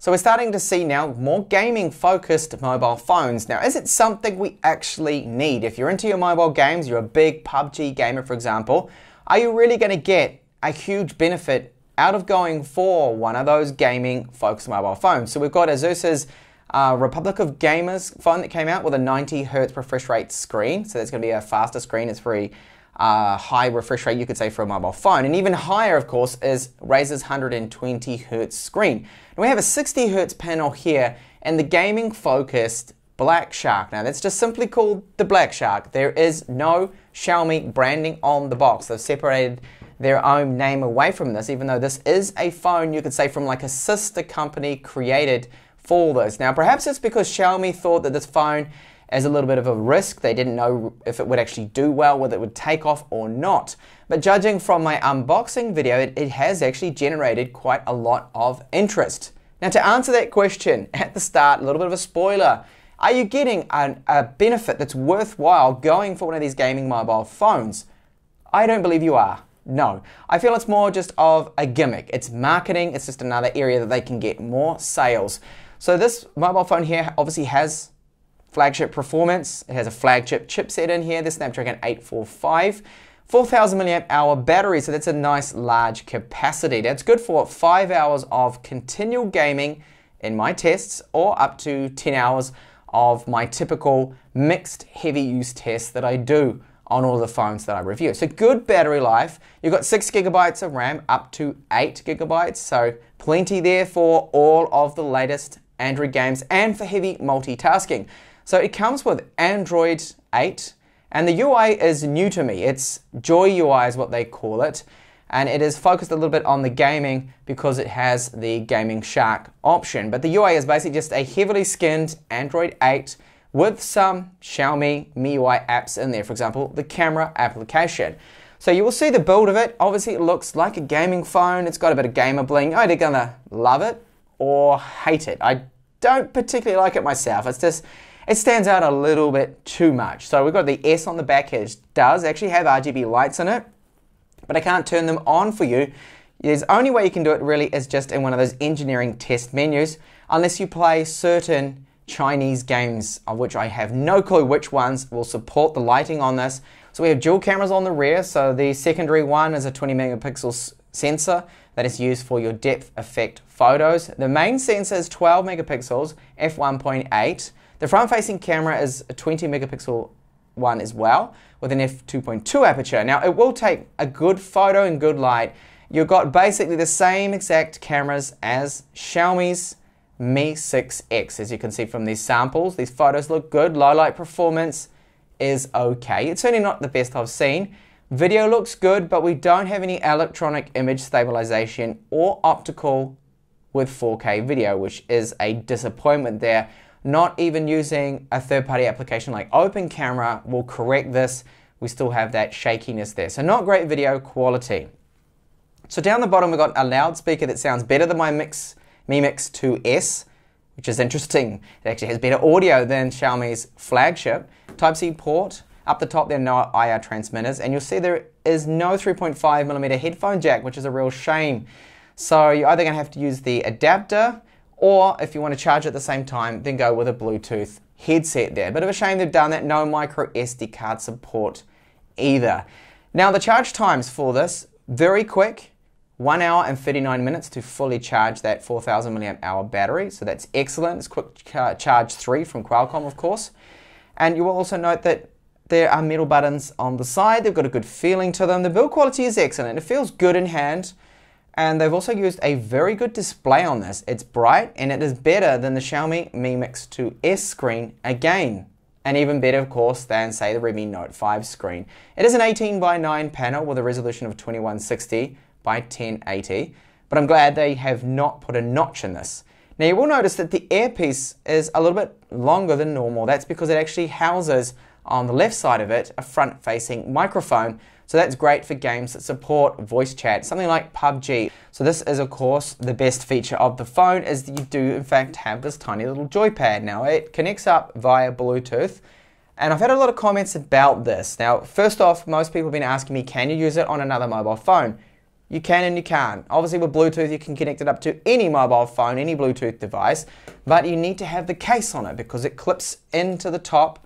So we're starting to see now more gaming focused mobile phones. Now, is it something we actually need? If you're into your mobile games, you're a big PUBG gamer, for example, are you really going to get a huge benefit out of going for one of those gaming focused mobile phones? So we've got Asus's Republic of Gamers phone that came out with a 90 Hz refresh rate screen. So that's going to be a faster screen. It's very high refresh rate, you could say, for a mobile phone. And even higher, of course, is Razer's 120 Hz screen. And we have a 60 Hz panel here and the gaming focused Black Shark. Now that's just simply called the Black Shark. There is no Xiaomi branding on the box. They've separated their own name away from this, even though this is a phone, you could say, from like a sister company created for this. Now perhaps it's because Xiaomi thought that this phone is a little bit of a risk. They didn't know if it would actually do well, whether it would take off or not. But judging from my unboxing video, it has actually generated quite a lot of interest. Now to answer that question at the start, a little bit of a spoiler. Are you getting a benefit that's worthwhile going for one of these gaming mobile phones? I don't believe you are. No. I feel it's more just of a gimmick. It's marketing. It's just another area that they can get more sales. So this mobile phone here obviously has flagship performance. It has a flagship chipset in here, the Snapdragon 845, 4000 milliamp hour battery, so that's a nice large capacity. That's good for 5 hours of continual gaming in my tests, or up to 10 hours of my typical mixed heavy use tests that I do on all the phones that I review. So good battery life. You've got 6 gigabytes of RAM, up to 8 gigabytes, so plenty there for all of the latest Android games and for heavy multitasking. So it comes with Android 8, and the UI is new to me. It's Joy UI is what they call it, and it is focused a little bit on the gaming because it has the Gaming Shark option. But the UI is basically just a heavily skinned Android 8 with some Xiaomi MIUI apps in there, for example, the camera application. So you will see the build of it. Obviously it looks like a gaming phone. It's got a bit of gamer bling. You're either gonna love it or hate it. I don't particularly like it myself. It's just, it stands out a little bit too much. So we've got the S on the back here. It does actually have RGB lights in it, but I can't turn them on for you. The only way you can do it really is just in one of those engineering test menus, unless you play certain Chinese games, of which I have no clue which ones will support the lighting on this. So we have dual cameras on the rear. So the secondary one is a 20 megapixel sensor that is used for your depth effect photos. The main sensor is 12 megapixels, f1.8. The front-facing camera is a 20 megapixel one as well, with an f2.2 aperture. Now it will take a good photo in good light. You've got basically the same exact cameras as Xiaomi's Mi 6X, as you can see from these samples. These photos look good. Low light performance is okay. It's certainly not the best I've seen. Video looks good, but we don't have any electronic image stabilization or optical with 4K video, which is a disappointment there. Not even using a third-party application like Open Camera will correct this. We still have that shakiness there. So not great video quality. So down the bottom we've got a loudspeaker that sounds better than my Mi Mix 2S, which is interesting. It actually has better audio than Xiaomi's flagship. Type-C port. Up the top there are no IR transmitters, and you'll see there is no 3.5mm headphone jack, which is a real shame. So you're either going to have to use the adapter, or if you want to charge at the same time, then go with a Bluetooth headset there. Bit of a shame they've done that. No micro SD card support either. Now the charge times for this, very quick. 1 hour and 39 minutes to fully charge that 4000 milliamp hour battery. So that's excellent. It's quick charge 3 from Qualcomm, of course. And you will also note that there are metal buttons on the side. They've got a good feeling to them. The build quality is excellent. It feels good in hand. And they've also used a very good display on this. It's bright and it is better than the Xiaomi Mi Mix 2S screen again. And even better, of course, than, say, the Redmi Note 5 screen. It is an 18:9 panel with a resolution of 2160 by 1080. But I'm glad they have not put a notch in this. Now you will notice that the earpiece is a little bit longer than normal. That's because it actually houses on the left side of it a front-facing microphone. So that's great for games that support voice chat, something like PUBG. So this is, of course, the best feature of the phone, is that you do in fact have this tiny little joypad. Now it connects up via Bluetooth, and I've had a lot of comments about this. Now first off, most people have been asking me, can you use it on another mobile phone? You can and you can't. Obviously with Bluetooth you can connect it up to any mobile phone, any Bluetooth device, but you need to have the case on it because it clips into the top,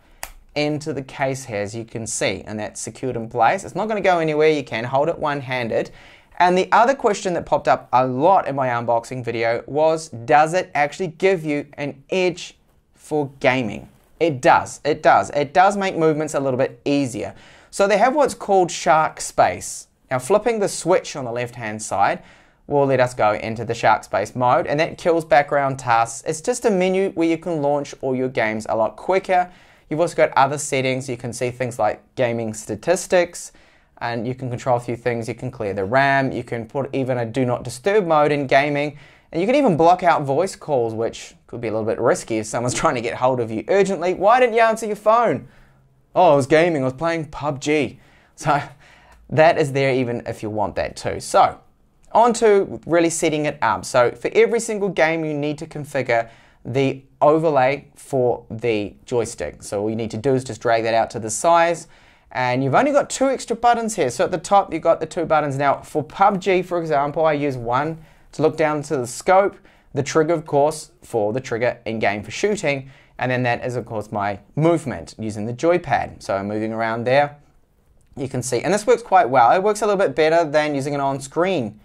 into the case here as you can see, and that's secured in place. It's not going to go anywhere. You can hold it one-handed. And the other question that popped up a lot in my unboxing video was, does it actually give you an edge for gaming? It does, it does. It does make movements a little bit easier. So they have what's called shark space. Now flipping the switch on the left-hand side will let us go into the shark space mode, and that kills background tasks. It's just a menu where you can launch all your games a lot quicker. You've also got other settings. You can see things like gaming statistics, and you can control a few things. You can clear the RAM, you can put even a do not disturb mode in gaming, and you can even block out voice calls, which could be a little bit risky if someone's trying to get hold of you urgently. Why didn't you answer your phone? Oh, I was gaming, I was playing PUBG. So that is there even if you want that too. So on to really setting it up. So for every single game you need to configure the overlay for the joystick. So all you need to do is just drag that out to the size, and you've only got 2 extra buttons here. So at the top you've got the 2 buttons. Now for PUBG, for example, I use one to look down to the scope, the trigger of course for the trigger in game for shooting, and then that is of course my movement using the joypad. So I'm moving around there, you can see, and this works quite well. It works a little bit better than using an on-screen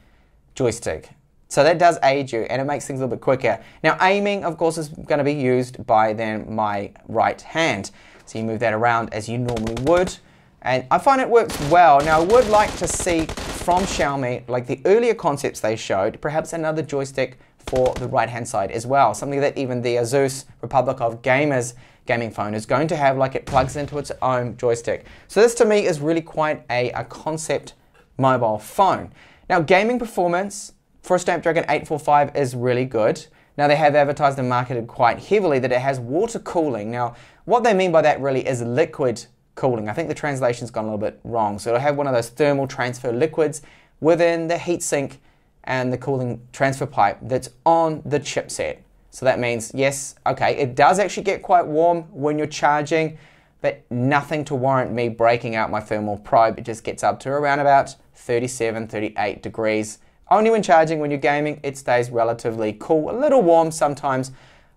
joystick. So that does aid you, and it makes things a little bit quicker. Now aiming, of course, is going to be used by then my right hand. So you move that around as you normally would, and I find it works well. Now I would like to see from Xiaomi, like the earlier concepts they showed, perhaps another joystick for the right-hand side as well. Something that even the Asus Republic of Gamers gaming phone is going to have, like it plugs into its own joystick. So this to me is really quite a concept mobile phone. Now gaming performance for a Snapdragon 845 is really good. Now they have advertised and marketed quite heavily that it has water cooling. Now what they mean by that really is liquid cooling. I think the translation's gone a little bit wrong. So it'll have one of those thermal transfer liquids within the heatsink and the cooling transfer pipe that's on the chipset. So that means, yes, okay, it does actually get quite warm when you're charging, but nothing to warrant me breaking out my thermal probe. It just gets up to around about 37, 38 degrees. Only when charging. When you're gaming, it stays relatively cool, a little warm sometimes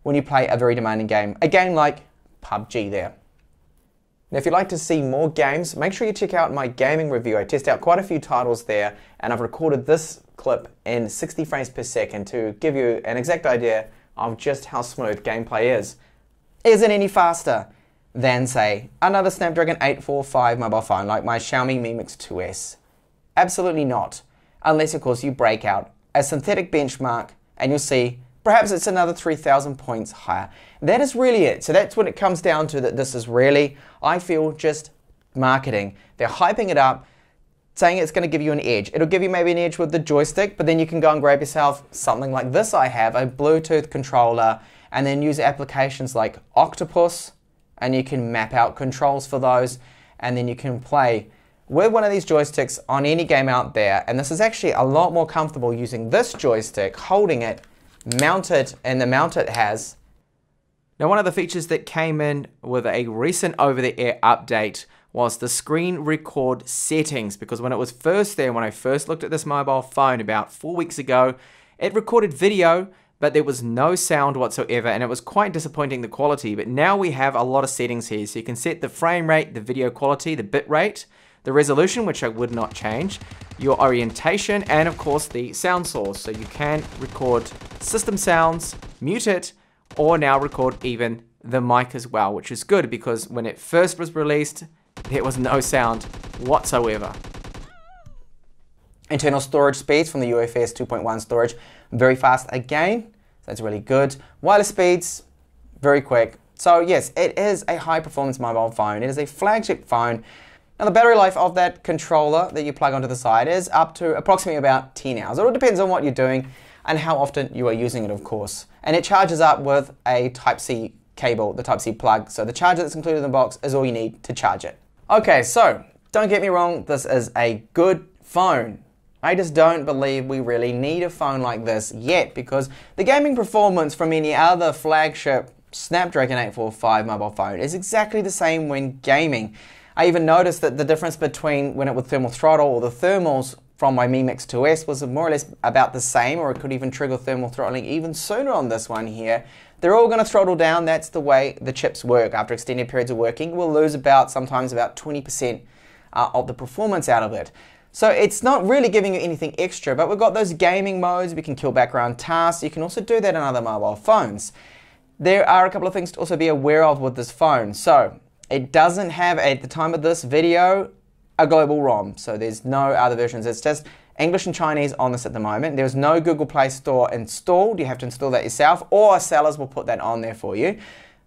when you play a very demanding game. A game like PUBG there. Now if you'd like to see more games, make sure you check out my gaming review. I test out quite a few titles there, and I've recorded this clip in 60 frames per second to give you an exact idea of just how smooth gameplay is. Is it any faster than, say, another Snapdragon 845 mobile phone like my Xiaomi Mi Mix 2S? Absolutely not. Unless, of course, you break out a synthetic benchmark and you'll see perhaps it's another 3,000 points higher. That is really it. So that's what it comes down to, that this is really, I feel, just marketing. They're hyping it up, saying it's going to give you an edge. It'll give you maybe an edge with the joystick, but then you can go and grab yourself something like this I have, a Bluetooth controller, and then use applications like Octopus, and you can map out controls for those, and then you can play with one of these joysticks on any game out there. And this is actually a lot more comfortable using this joystick, holding it, mounted, and the mount it has. Now one of the features that came in with a recent over-the-air update was the screen record settings, because when it was first there, when I first looked at this mobile phone about 4 weeks ago, it recorded video, but there was no sound whatsoever, and it was quite disappointing, the quality. But now we have a lot of settings here, so you can set the frame rate, the video quality, the bit rate, the resolution, which I would not change, your orientation, and of course the sound source. So you can record system sounds, mute it, or now record even the mic as well, which is good because when it first was released, there was no sound whatsoever. Internal storage speeds from the UFS 2.1 storage, very fast again, so that's really good. Wireless speeds, very quick. So yes, it is a high performance mobile phone. It is a flagship phone. Now the battery life of that controller that you plug onto the side is up to approximately about 10 hours. It all depends on what you're doing and how often you are using it, of course. And it charges up with a Type-C cable, the Type-C plug. So the charger that's included in the box is all you need to charge it. Okay, so don't get me wrong, this is a good phone. I just don't believe we really need a phone like this yet, because the gaming performance from any other flagship Snapdragon 845 mobile phone is exactly the same when gaming. I even noticed that the difference between when it was thermal throttle or the thermals from my Mi Mix 2S was more or less about the same, or it could even trigger thermal throttling even sooner on this one here. They're all going to throttle down. That's the way the chips work. After extended periods of working, we'll lose sometimes about 20% of the performance out of it. So it's not really giving you anything extra, but we've got those gaming modes. We can kill background tasks. You can also do that on other mobile phones. There are a couple of things to also be aware of with this phone. So it doesn't have, at the time of this video, a global ROM. So there's no other versions. It's just English and Chinese on this at the moment. There's no Google Play Store installed. You have to install that yourself, or sellers will put that on there for you.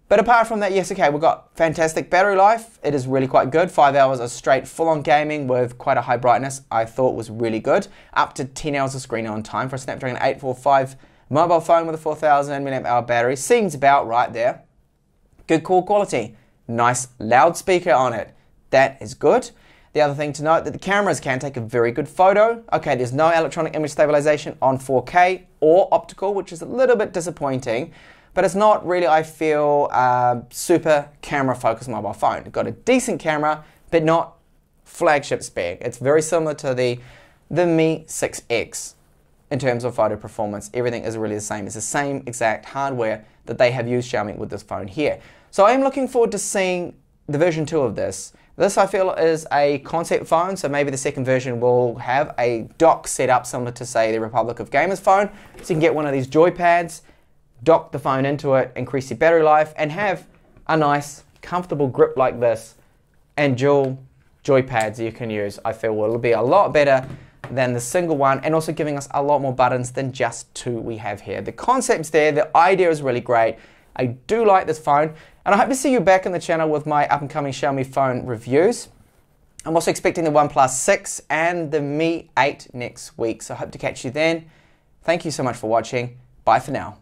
But apart from that, yes, okay, we've got fantastic battery life. It is really quite good. 5 hours of straight full-on gaming with quite a high brightness, I thought was really good. Up to 10 hours of screen on time for a Snapdragon 845 mobile phone with a 4000 mAh battery. Seems about right there. Good call quality. Nice loudspeaker on it. That is good. The other thing to note that the cameras can take a very good photo. Okay, there's no electronic image stabilization on 4K or optical, which is a little bit disappointing, but it's not really, I feel, super camera focused mobile phone. It's got a decent camera, but not flagship spec. It's very similar to the Mi 6X in terms of photo performance. Everything is really the same. It's the same exact hardware that they have used Xiaomi with this phone here. So I am looking forward to seeing the version 2 of this. This, I feel, is a concept phone, so maybe the second version will have a dock set up similar to, say, the Republic of Gamers phone. So you can get one of these joypads, dock the phone into it, increase your battery life, and have a nice, comfortable grip like this, and dual joypads you can use. I feel will be a lot better than the single one, and also giving us a lot more buttons than just 2 we have here. The concept's there, the idea is really great. I do like this phone, and I hope to see you back on the channel with my up-and-coming Xiaomi phone reviews. I'm also expecting the OnePlus 6 and the Mi 8 next week, so I hope to catch you then. Thank you so much for watching. Bye for now.